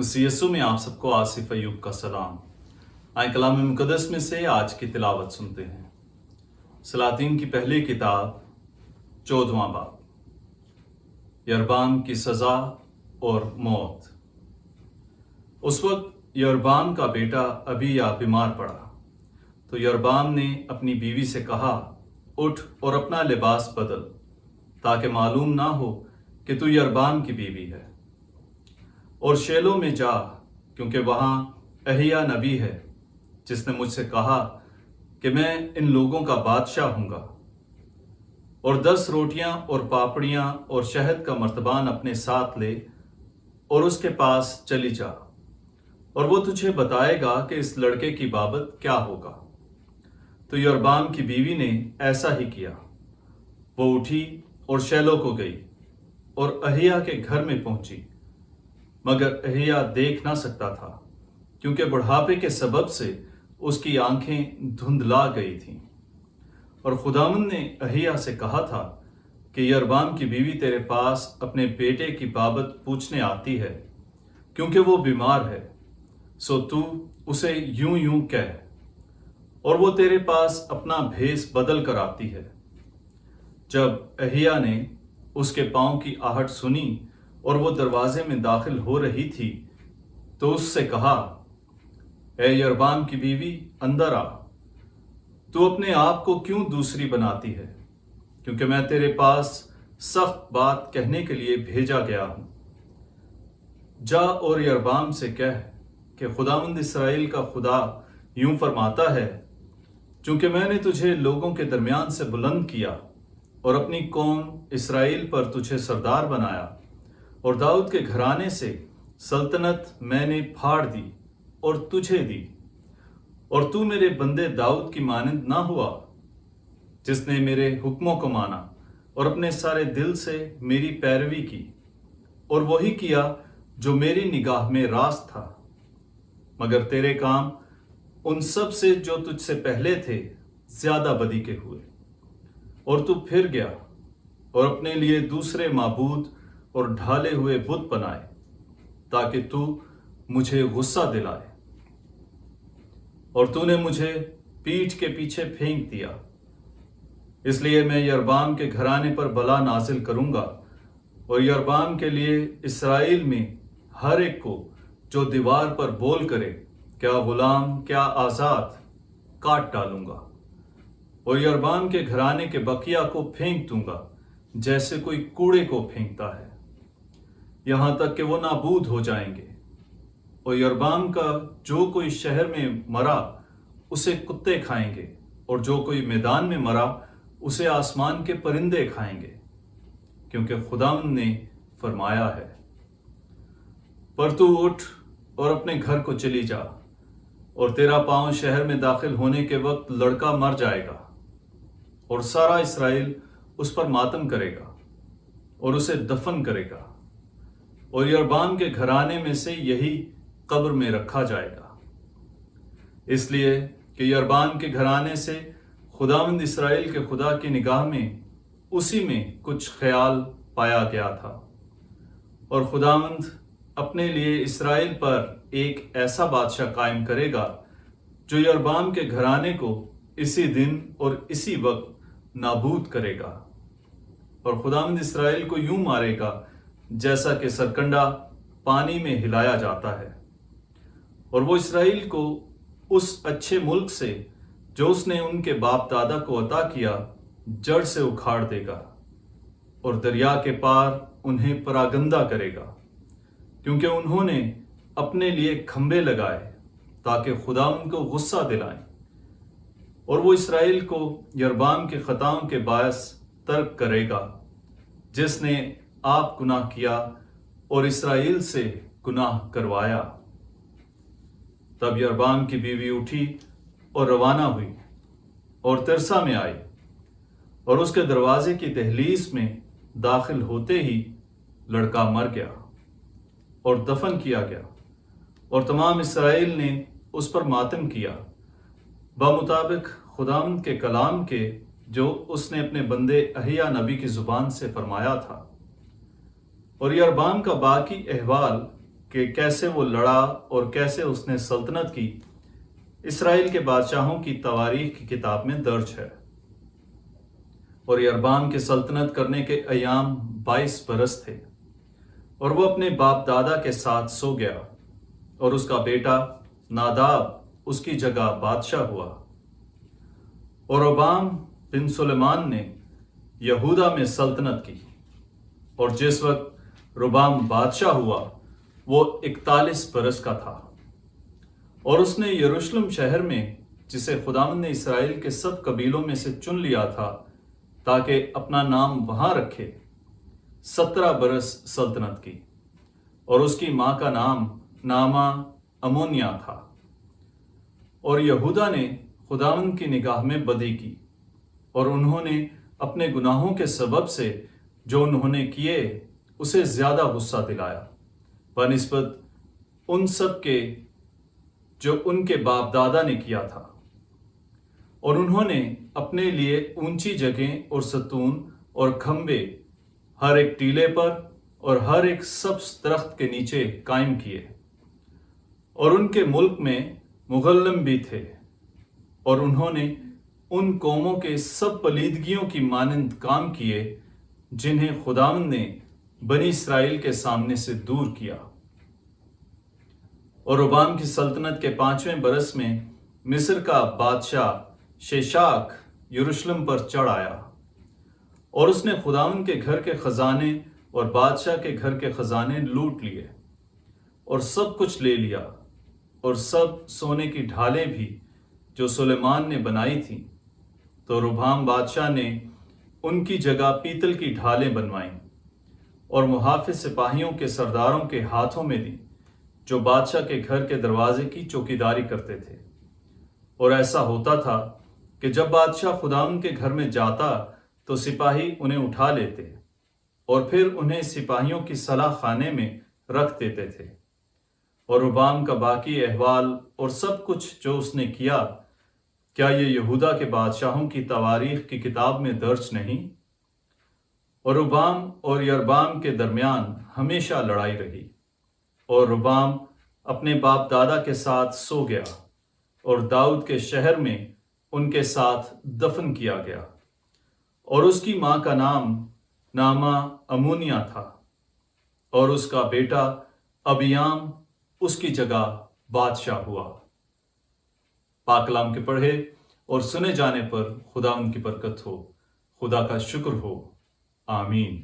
मसीह यीशु में आप सबको आसिफ अयूब का सलाम। आए कलाम मुकद्दस में से आज की तिलावत सुनते हैं। सलातीन की पहली किताब 14वां बाब, यरबाम की सजा और मौत। उस वक्त यरबाम का बेटा अबिय्याह बीमार पड़ा, तो यरबाम ने अपनी बीवी से कहा, उठ और अपना लिबास बदल, ताकि मालूम ना हो कि तू यरबाम की बीवी है, और शेलो में जा, क्योंकि वहाँ अहिय्याह नबी है, जिसने मुझसे कहा कि मैं इन लोगों का बादशाह हूँगा। और 10 रोटियां और पापड़ियां और शहद का मर्तबान अपने साथ ले और उसके पास चली जा, और वो तुझे बताएगा कि इस लड़के की बाबत क्या होगा। तो यरबाम की बीवी ने ऐसा ही किया। वो उठी और शेलो को गई और अहिय्याह के घर में पहुंची, मगर अहिय्याह देख ना सकता था, क्योंकि बुढ़ापे के सबब से उसकी आंखें धुंधला गई थीं। और खुदावंद ने अहिय्याह से कहा था कि यरबाम की बीवी तेरे पास अपने बेटे की बाबत पूछने आती है, क्योंकि वो बीमार है, सो तू उसे यूं यूं कह, और वो तेरे पास अपना भेष बदल कर आती है। जब अहिय्याह ने उसके पांव की आहट सुनी और वो दरवाजे में दाखिल हो रही थी, तो उससे कहा, ए यरबाम की बीवी, अंदर आ। तू अपने आप को क्यों दूसरी बनाती है, क्योंकि मैं तेरे पास सख्त बात कहने के लिए भेजा गया हूं। जा और यरबाम से कह कि खुदावंद इस्राएल का खुदा यूं फरमाता है, चूंकि मैंने तुझे लोगों के दरमियान से बुलंद किया और अपनी कौम इस्राएल पर तुझे सरदार बनाया, और दाऊद के घराने से सल्तनत मैंने फाड़ दी और तुझे दी, और तू मेरे बंदे दाऊद की मानंद ना हुआ, जिसने मेरे हुक्मों को माना और अपने सारे दिल से मेरी पैरवी की, और वही किया जो मेरी निगाह में रास्त था। मगर तेरे काम उन सब से जो तुझसे पहले थे ज्यादा बदी के हुए, और तू फिर गया और अपने लिए दूसरे माबूद और ढाले हुए बुत बनाए, ताकि तू मुझे गुस्सा दिलाए। और तूने मुझे पीठ के पीछे फेंक दिया। इसलिए मैं यरबाम के घराने पर बला नाजिल करूंगा, और यरबाम के लिए इस्राएल में हर एक को जो दीवार पर बोल करे, क्या गुलाम क्या आजाद, काट डालूंगा। और यरबाम के घराने के बकिया को फेंक दूंगा, जैसे कोई कूड़े को फेंकता है, यहां तक कि वो नाबूद हो जाएंगे। और यरबाम का जो कोई शहर में मरा उसे कुत्ते खाएंगे, और जो कोई मैदान में मरा उसे आसमान के परिंदे खाएंगे, क्योंकि खुदावंद ने फरमाया है। पर तू उठ और अपने घर को चली जा, और तेरा पांव शहर में दाखिल होने के वक्त लड़का मर जाएगा, और सारा इस्राएल उस पर मातम करेगा और उसे दफन करेगा, और यरबाम के घराने में से यही कब्र में रखा जाएगा। इसलिए कि यरबाम के घराने से खुदावंद इस्राएल के खुदा की निगाह में उसी में कुछ ख्याल पाया गया था। और खुदावंद अपने लिए इस्राएल पर एक ऐसा बादशाह कायम करेगा जो यरबाम के घराने को इसी दिन और इसी वक्त नाबूद करेगा। और खुदावंद इस्राएल को यूं मारेगा जैसा कि सरकंडा पानी में हिलाया जाता है, और वो इस्राएल को उस अच्छे मुल्क से जो उसने उनके बाप दादा को अता किया जड़ से उखाड़ देगा, और दरिया के पार उन्हें परागंदा करेगा, क्योंकि उन्होंने अपने लिए खंबे लगाए ताकि खुदा उनको गुस्सा दिलाए। और वो इस्राएल को यरबाम के खताओं के बायस तर्क करेगा, जिसने आप गुनाह किया और इस्राएल से गुनाह करवाया। तब यरबाम की बीवी उठी और रवाना हुई और तिरसा में आई, और उसके दरवाजे की दहलीज में दाखिल होते ही लड़का मर गया और दफन किया गया, और तमाम इस्राएल ने उस पर मातम किया, बमुताबिक खुदावंद के कलाम के जो उसने अपने बंदे अहिय्याह नबी की जुबान से फरमाया था। और यरबाम का बाकी अहवाल کہ کیسے وہ لڑا اور کیسے اس نے سلطنت کی اسرائیل کے بادشاہوں کی تواریخ کی کتاب میں درج ہے۔ اور یربام کے سلطنت کرنے کے ایام 22 برس تھے، اور وہ اپنے باپ دادا کے ساتھ سو گیا، اور اس کا بیٹا ناداب اس کی جگہ بادشاہ ہوا۔ اور ربعام بن سلیمان نے یہودا میں سلطنت کی، اور جس وقت ربعام بادشاہ ہوا وہ 41 برس کا تھا، اور اس نے یروشلم شہر میں، جسے خداوند نے اسرائیل کے سب قبیلوں میں سے چن لیا تھا تاکہ اپنا نام وہاں رکھے، 17 برس سلطنت کی۔ اور اس کی ماں کا نام نعمہ امونیہ تھا۔ اور یہودا نے خداوند کی نگاہ میں بدی کی، اور انہوں نے اپنے گناہوں کے سبب سے جو انہوں نے کیے اسے زیادہ غصہ دلایا بنسبت ان سب کے جو ان کے باپ دادا نے کیا تھا۔ اور انہوں نے اپنے لیے اونچی جگہیں اور ستون اور کھمبے ہر ایک ٹیلے پر اور ہر ایک سبز درخت کے نیچے قائم کیے، اور ان کے ملک میں مغلم بھی تھے، اور انہوں نے ان قوموں کے سب پلیدگیوں کی مانند کام کیے جنہیں خداوند نے بنی اسرائیل کے سامنے سے دور کیا۔ اور ربعام کی سلطنت کے 5ویں برس میں مصر کا بادشاہ شیشاک یروشلم پر چڑھ آیا، اور اس نے خداوند کے گھر کے خزانے اور بادشاہ کے گھر کے خزانے لوٹ لیے، اور سب کچھ لے لیا، اور سب سونے کی ڈھالیں بھی جو سلیمان نے بنائی تھیں۔ تو ربعام بادشاہ نے ان کی جگہ پیتل کی ڈھالیں بنوائیں، اور محافظ سپاہیوں کے سرداروں کے ہاتھوں میں دیں جو بادشاہ کے گھر کے دروازے کی چوکیداری کرتے تھے۔ اور ایسا ہوتا تھا کہ جب بادشاہ خداوند کے گھر میں جاتا تو سپاہی انہیں اٹھا لیتے، اور پھر انہیں سپاہیوں کی صلاح خانے میں رکھ دیتے تھے۔ اور ربعام کا باقی احوال اور سب کچھ جو اس نے کیا، کیا یہ یہودا کے بادشاہوں کی تواریخ کی کتاب میں درج نہیں؟ اور ربعام اور یربعام کے درمیان ہمیشہ لڑائی رہی، اور ربعام اپنے باپ دادا کے ساتھ سو گیا، اور داؤد کے شہر میں ان کے ساتھ دفن کیا گیا۔ اور اس کی ماں کا نام نعمہ امونیہ تھا، اور اس کا بیٹا ابیام اس کی جگہ بادشاہ ہوا۔ پاک کلام کے پڑھے اور سنے جانے پر خداوند کی برکت ہو، خدا کا شکر ہو، آمین۔